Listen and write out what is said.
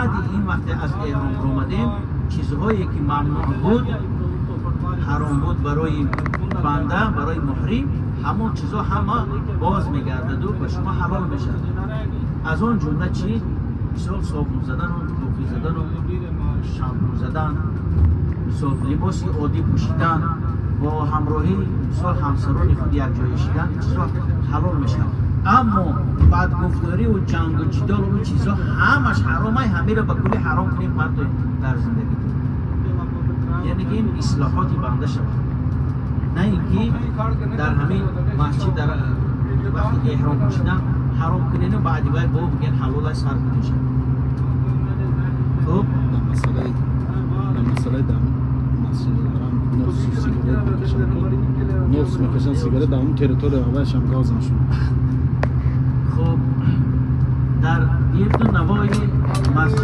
بعد این وقتی از احرام اومدیم چیزهایی که ممنوع بود حرام بود برای بنده برای محرم همون چیزها همه باز میگردد و به شما حلال میشه. از اون جمله چی؟ مثال صابون زدن و توفی زدن و شامپو زدن، مثال لباس عادی پوشیدن با همراهی مثال همسران خود یک جای شدن چیزها حلال میشه. اما بعد گفتاری و جنگ و جدال و چیزها همش حرامه، همه را به کلی حرام کنیم پرتو در زندگی. یعنی که این اصلاحاتی بنده شود، نه اینکه در همین مسجد در وقتی احرام پوشیدن حرام کنین و بعدی باید با بگن حلال سر میشه. خب مسئله در مسجد الحرام نفس سیگارت میکشن، نفس میکشن سیگارت در اون تریتوری اولش هم گازم شد. خب در یک دو نوای مسجد